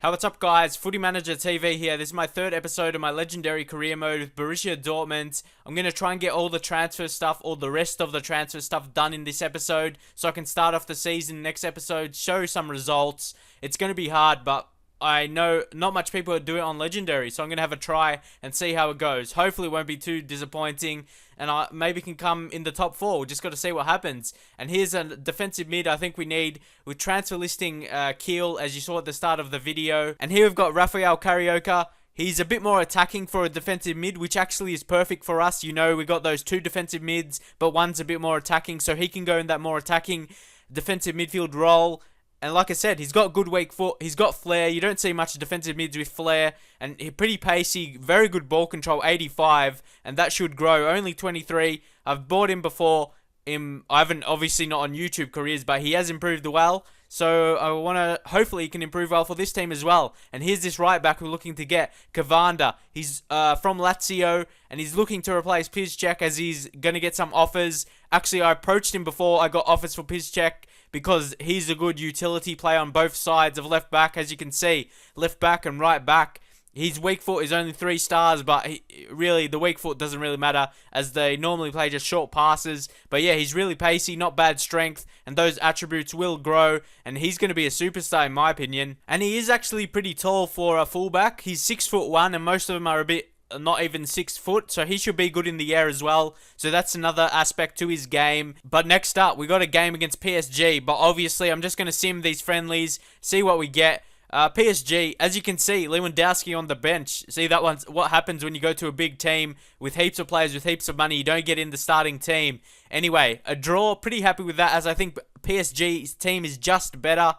Hey, what's up guys? Footy Manager TV here. This is my third episode of my legendary career mode with Borussia Dortmund. I'm going to try and get all the transfer stuff, all the rest of the transfer stuff done in this episode so I can start off the season next episode, show some results. It's going to be hard, but I know not much people do it on Legendary, so I'm going to have a try and see how it goes. Hopefully it won't be too disappointing, and I maybe can come in the top 4. We just got to see what happens. And here's a defensive mid I think we need with transfer listing Kiel, as you saw at the start of the video. And here we've got Rafael Carioca. He's a bit more attacking for a defensive mid, which actually is perfect for us. You know, we got those two defensive mids, but one's a bit more attacking, so he can go in that more attacking defensive midfield role. And like I said, he's got good weak foot, he's got flair. You don't see much defensive mids with flair. And he's pretty pacey, very good ball control, 85. And that should grow, only 23. I've bought him before. I haven't, obviously not on YouTube careers, but he has improved well. So I want to, hopefully he can improve well for this team as well. And here's this right back we're looking to get, Cavanda. He's from Lazio, and he's looking to replace Piszczek as he's going to get some offers. Actually, I approached him before I got offers for Piszczek, because he's a good utility player on both sides of left back, as you can see. Left back and right back. His weak foot is only 3 stars, but really the weak foot doesn't really matter, as they normally play just short passes. But yeah, he's really pacey, not bad strength, and those attributes will grow, and he's going to be a superstar in my opinion. And he is actually pretty tall for a fullback. He's 6'1", and most of them are a bit not even 6 foot, so he should be good in the air as well. So that's another aspect to his game. But next up, we got a game against PSG, but obviously I'm just going to sim these friendlies, see what we get. PSG, as you can see, Lewandowski on the bench. See, that one's what happens when you go to a big team with heaps of players with heaps of money. You don't get in the starting team. Anyway, a draw, pretty happy with that, as I think PSG's team is just better.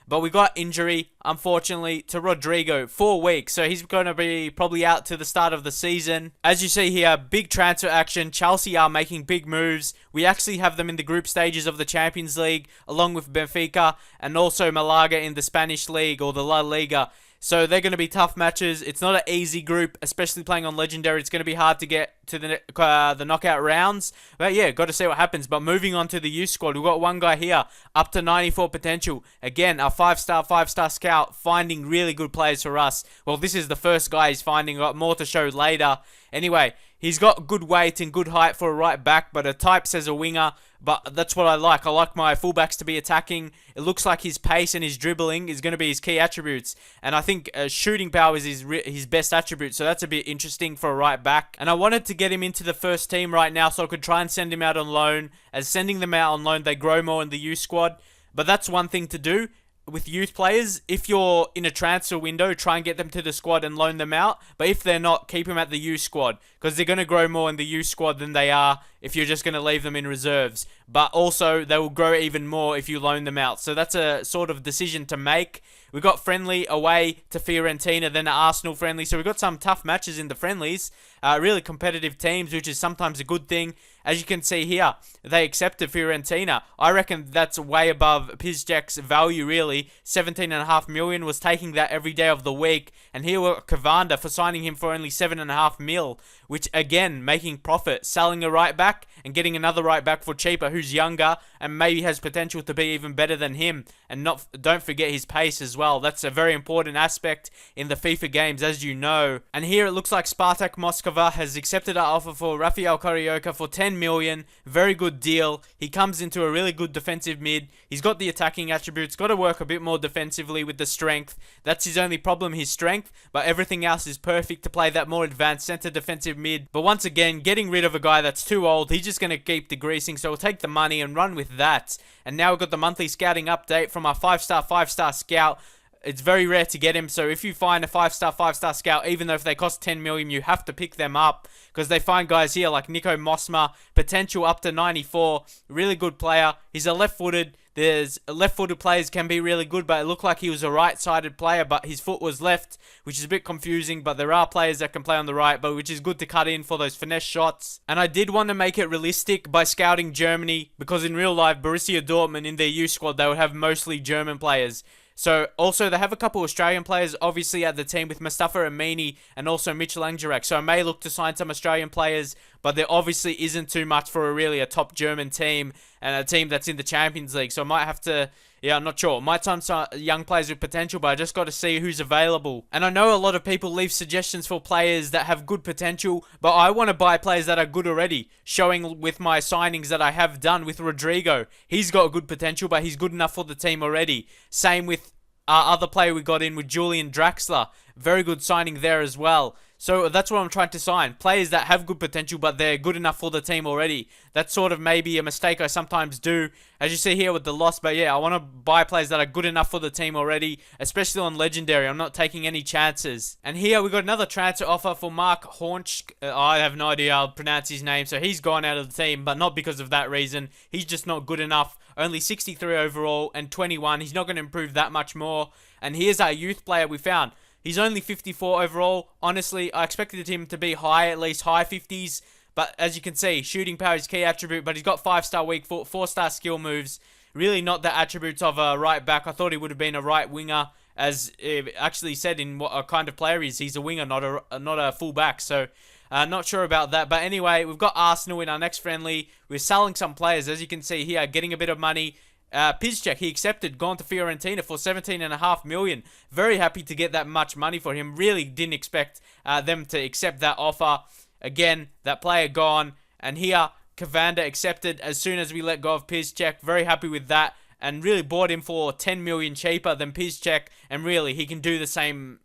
But we got injury, unfortunately, to Rodrigo. 4 weeks, so he's going to be probably out to the start of the season. As you see here, big transfer action. Chelsea are making big moves. We actually have them in the group stages of the Champions League, along with Benfica and also Malaga in the Spanish League, or the La Liga. So they're going to be tough matches. It's not an easy group, especially playing on Legendary. It's going to be hard to get to the knockout rounds. But yeah, got to see what happens. But moving on to the youth squad, we've got one guy here, up to 94 potential. Again, a 5-star scout, finding really good players for us. Well, this is the first guy he's finding. Got more to show later. Anyway, he's got good weight and good height for a right back, but a types as a winger. But that's what I like. I like my fullbacks to be attacking. It looks like his pace and his dribbling is going to be his key attributes. And I think shooting power is his best attribute. So that's a bit interesting for a right back. And I wanted to get him into the first team right now so I could try and send him out on loan. As sending them out on loan, they grow more in the youth squad. But that's one thing to do with youth players. If you're in a transfer window, try and get them to the squad and loan them out. But if they're not, keep them at the youth squad, because they're going to grow more in the youth squad than they are if you're just going to leave them in reserves. But also, they will grow even more if you loan them out. So that's a sort of decision to make. We got friendly away to Fiorentina, then Arsenal friendly. So we've got some tough matches in the friendlies. Really competitive teams, which is sometimes a good thing. As you can see here, they accepted Fiorentina. I reckon that's way above Piszczek's value, really. 17.5 million, was taking that every day of the week. And here we're Cavanda for signing him for only 7.5 mil, which again, making profit. Selling a right back and getting another right back for cheaper, who's younger and maybe has potential to be even better than him. And don't forget his pace as well. That's a very important aspect in the FIFA games, as you know. And here it looks like Spartak Moscow has accepted our offer for Rafael Carioca for 10 million. Very good deal. He comes into a really good defensive mid. He's got the attacking attributes. Got to work a bit more defensively with the strength. That's his only problem, his strength. But everything else is perfect to play that more advanced center defensive mid. But once again, getting rid of a guy that's too old. He's just going to keep degreasing. So we'll take the money and run with that. And now we've got the monthly scouting update from our 5-star scout. It's very rare to get him, so if you find a 5-star scout, even though if they cost 10 million, you have to pick them up, because they find guys here like Nico Mosma, potential up to 94, really good player. He's a left-footed. There's left-footed players can be really good, but it looked like he was a right-sided player, but his foot was left, which is a bit confusing. But there are players that can play on the right, but which is good to cut in for those finesse shots. And I did want to make it realistic by scouting Germany, because in real life, Borussia Dortmund in their youth squad, they would have mostly German players. So, also, they have a couple Australian players, obviously, at the team with Mustafa Amini and also Mitchell Angerak. So, I may look to sign some Australian players, but there obviously isn't too much for a top German team and a team that's in the Champions League. So I might have to, yeah, I'm not sure. Might sign some young players with potential, but I just got to see who's available. And I know a lot of people leave suggestions for players that have good potential, but I want to buy players that are good already, showing with my signings that I have done with Rodrigo. He's got good potential, but he's good enough for the team already. Same with our other player we got in with Julian Draxler. Very good signing there as well. So that's what I'm trying to sign. Players that have good potential, but they're good enough for the team already. That's sort of maybe a mistake I sometimes do, as you see here with the loss. But yeah, I want to buy players that are good enough for the team already, especially on Legendary. I'm not taking any chances. And here we got another transfer offer for Mark Hornsch. I have no idea how to pronounce his name. So he's gone out of the team, but not because of that reason. He's just not good enough. Only 63 overall and 21. He's not going to improve that much more. And here's our youth player we found. He's only 54 overall. Honestly, I expected him to be high, at least high 50s. But as you can see, shooting power is key attribute. But he's got 5-star weak foot, 4-star skill moves. Really not the attributes of a right back. I thought he would have been a right winger, as it actually said in what a kind of player he is. He's a winger, not a full back. So not sure about that. But anyway, we've got Arsenal in our next friendly. We're selling some players, as you can see here, getting a bit of money. Piszczek, he accepted, gone to Fiorentina for 17.5 million. Very happy to get that much money for him. Really didn't expect them to accept that offer. Again, that player gone. And here, Cavander accepted as soon as we let go of Piszczek. Very happy with that. And really bought him for 10 million cheaper than Piszczek. And really, he can do the same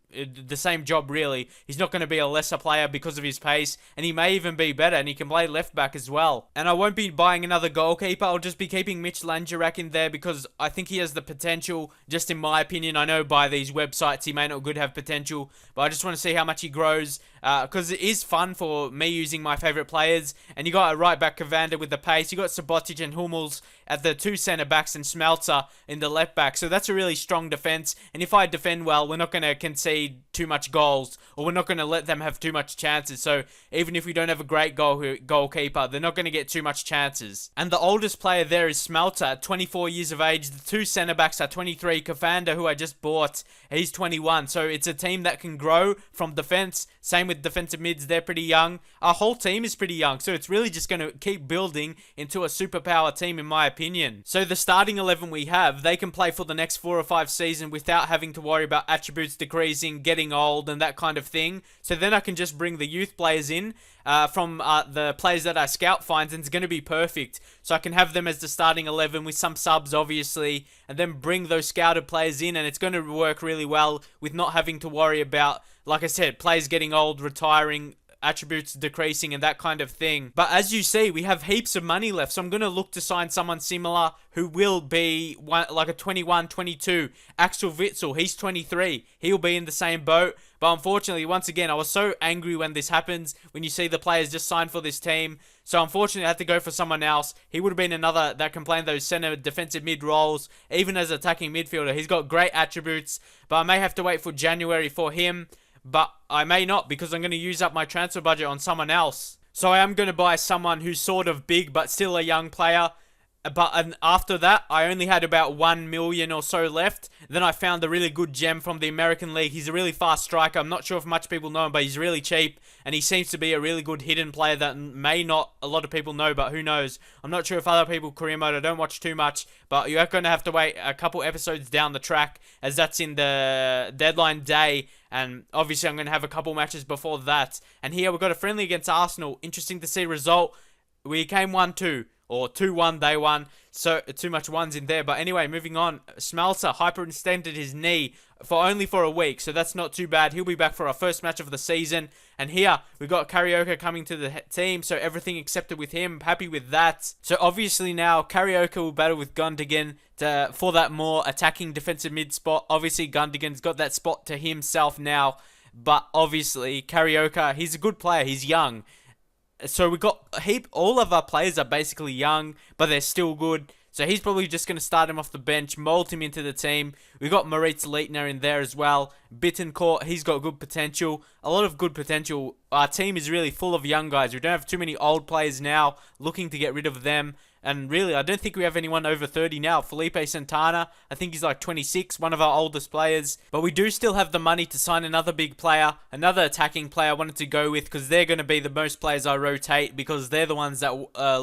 job, really. He's not going to be a lesser player because of his pace, and he may even be better, and he can play left back as well. And I won't be buying another goalkeeper. I'll just be keeping Mitch Langerak in there because I think he has the potential, just in my opinion. I know by these websites he may not have potential, but I just want to see how much he grows, because it is fun for me using my favourite players. And you got a right back Cavander with the pace. You got Subotic and Hummels at the two centre backs and Smeltzer in the left back. So that's a really strong defence. And if I defend well, we're not going to concede too much goals, or we're not going to let them have too much chances. So even if we don't have a great goalkeeper, they're not going to get too much chances. And the oldest player there is Smeltzer at 24 years of age. The two centre backs are 23. Cavander, who I just bought, he's 21. So it's a team that can grow from defence. Same with defensive mids, they're pretty young. Our whole team is pretty young, so it's really just going to keep building into a superpower team, in my opinion. So the starting 11 we have, they can play for the next 4 or 5 seasons without having to worry about attributes decreasing, getting old, and that kind of thing. So then I can just bring the youth players in from the players that our scout finds, and it's going to be perfect. So I can have them as the starting 11 with some subs, obviously, and then bring those scouted players in, and it's going to work really well with not having to worry about, like I said, players getting old, retiring, attributes decreasing, and that kind of thing. But as you see, we have heaps of money left, so I'm going to look to sign someone similar who will be like a 21, 22. Axel Witsel, he's 23. He'll be in the same boat. But unfortunately, once again, I was so angry when this happens, when you see the players just signed for this team. So unfortunately, I had to go for someone else. He would have been another that can play in those center defensive mid roles, even as attacking midfielder. He's got great attributes, but I may have to wait for January for him. But I may not, because I'm going to use up my transfer budget on someone else. So I am going to buy someone who's sort of big, but still a young player. But after that, I only had about 1 million or so left. Then I found a really good gem from the American League. He's a really fast striker. I'm not sure if much people know him, but he's really cheap. And he seems to be a really good hidden player that may not a lot of people know, but who knows. I'm not sure if other people career mode. I don't watch too much, but you're going to have to wait a couple episodes down the track, as that's in the deadline day. And obviously I'm going to have a couple matches before that. And here we've got a friendly against Arsenal. Interesting to see result. We came 1-2. Or 2-1, they won. So, too much ones in there. But anyway, moving on. Smeltzer hyperextended his knee only for a week. So, that's not too bad. He'll be back for our first match of the season. And here, we've got Carioca coming to the team. So, everything accepted with him. Happy with that. So, obviously now, Carioca will battle with Gundogan for that more attacking defensive mid spot. Obviously, Gundogan's got that spot to himself now. But, obviously, Carioca, he's a good player. He's young. So we got all of our players are basically young, but they're still good. So he's probably just going to start him off the bench, mold him into the team. We got Moritz Leitner in there as well. Bittencourt, he's got good potential. A lot of good potential our team is really full of young guys. We don't have too many old players now, looking to get rid of them. And really, I don't think we have anyone over 30 now. Felipe Santana, I think he's like 26, one of our oldest players. But we do still have the money to sign another big player, another attacking player I wanted to go with, because they're going to be the most players I rotate, because they're the ones that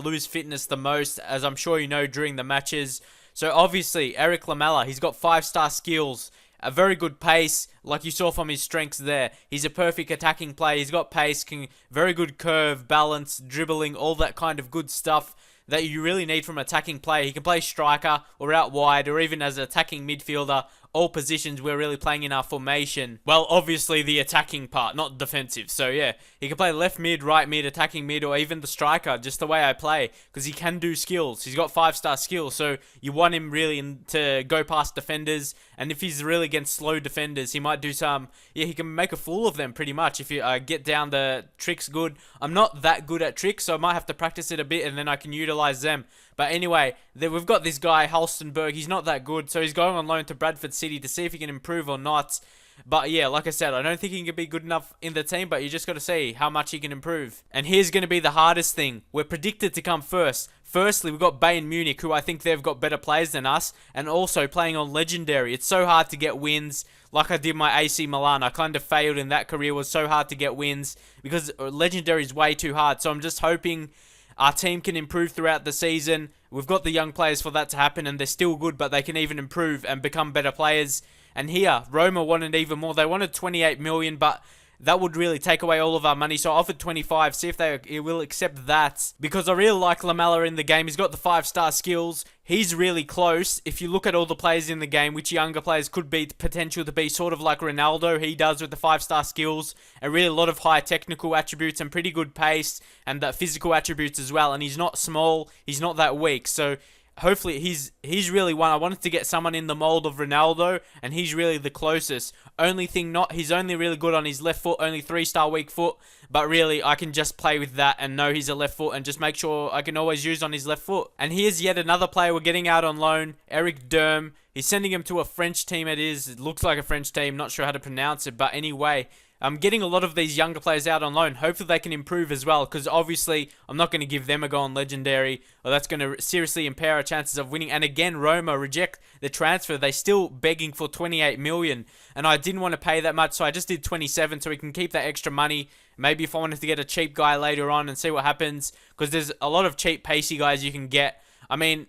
lose fitness the most, as I'm sure you know, during the matches. So obviously, Erik Lamela, he's got 5-star skills, a very good pace, like you saw from his strengths there. He's a perfect attacking player. He's got pace, very good curve, balance, dribbling, all that kind of good stuff that you really need from an attacking player. He can play striker or out wide or even as an attacking midfielder. All positions we're really playing in our formation. Well, obviously the attacking part, not defensive. So yeah, he can play left mid, right mid, attacking mid, or even the striker, just the way I play, because he can do skills. He's got 5-star skills, so you want him really to go past defenders, and if he's really against slow defenders, he might do some, he can make a fool of them pretty much if you get down the tricks good. I'm not that good at tricks, so I might have to practice it a bit, and then I can utilize them. But anyway, we've got this guy, Halstenberg. He's not that good, so he's going on loan to Bradford City to see if he can improve or not. But yeah, like I said, I don't think he can be good enough in the team, but you just got to see how much he can improve. And here's going to be the hardest thing. We're predicted to come first. Firstly, we've got Bayern Munich, who I think they've got better players than us, and also playing on Legendary. It's so hard to get wins. Like I did my AC Milan, I kind of failed in that career. It was so hard to get wins because Legendary is way too hard. So I'm just hoping our team can improve throughout the season. We've got the young players for that to happen, and they're still good, but they can even improve and become better players. And here, Roma wanted even more. They wanted 28 million, but that would really take away all of our money. So I offered 25, see if they will accept that. Because I really like Lamela in the game. He's got the 5-star skills. He's really close. If you look at all the players in the game, which younger players could be potential to be sort of like Ronaldo, he does with the 5-star skills. And really a lot of high technical attributes and pretty good pace and physical attributes as well. And he's not small. He's not that weak. So hopefully he's really one. I wanted to get someone in the mold of Ronaldo, and he's really the closest. Only thing not, he's only really good on his left foot, only 3-star weak foot, but really I can just play with that and know he's a left foot and just make sure I can always use on his left foot. And here's yet another player we're getting out on loan, Erik Durm. He's sending him to a French team. It looks like a French team, not sure how to pronounce it, but anyway, I'm getting a lot of these younger players out on loan. Hopefully they can improve as well, because obviously I'm not going to give them a go on Legendary, or that's going to seriously impair our chances of winning. And again, Roma reject the transfer. They're still begging for 28 million, and I didn't want to pay that much, so I just did 27 so we can keep that extra money. Maybe if I wanted to get a cheap guy later on and see what happens, because there's a lot of cheap pacey guys you can get. I mean,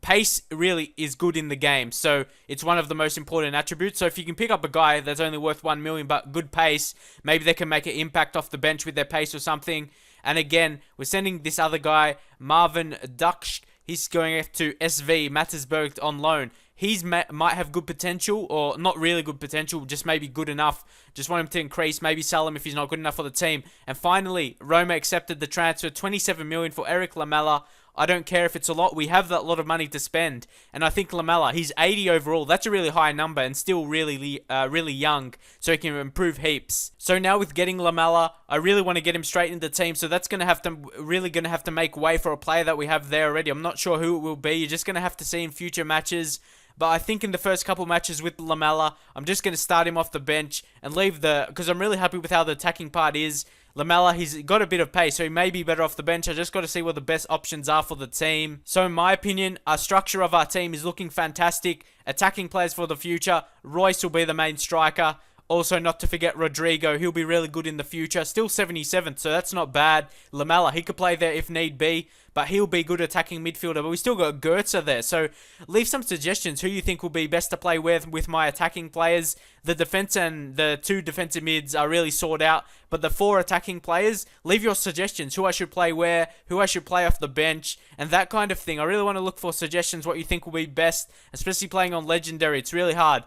pace really is good in the game, so it's one of the most important attributes. So if you can pick up a guy that's only worth 1 million but good pace, maybe they can make an impact off the bench with their pace or something. And again, we're sending this other guy, Marvin Duksch. He's going to SV Mattersburg on loan. He's might have good potential, or not really good potential, just maybe good enough. Just want him to increase, maybe sell him if he's not good enough for the team. And finally, Roma accepted the transfer, 27 million for Erik Lamela. I don't care if it's a lot. We have that lot of money to spend. And I think Lamela, he's 80 overall. That's a really high number and still really young. So he can improve heaps. So now with getting Lamela, I really want to get him straight into the team. So that's going to have to make way for a player that we have there already. I'm not sure who it will be. You're just going to have to see in future matches. But I think in the first couple matches with Lamela, I'm just going to start him off the bench and leave because I'm really happy with how the attacking part is. Lamela, he's got a bit of pace, so he may be better off the bench. I just got to see what the best options are for the team. So in my opinion, our structure of our team is looking fantastic. Attacking players for the future. Royce will be the main striker. Also, not to forget Rodrigo. He'll be really good in the future. Still 77th, so that's not bad. Lamela, he could play there if need be, but he'll be good attacking midfielder. But we still got Goetze there, so leave some suggestions who you think will be best to play with my attacking players. The defense and the 2 defensive mids are really sorted out, but the 4 attacking players, leave your suggestions. Who I should play where, who I should play off the bench, and that kind of thing. I really want to look for suggestions, what you think will be best, especially playing on Legendary. It's really hard.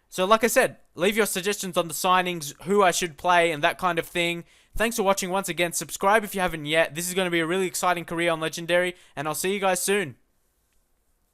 So like I said, leave your suggestions on the signings, who I should play, and that kind of thing. Thanks for watching once again. Subscribe if you haven't yet. This is going to be a really exciting career on Legendary, and I'll see you guys soon.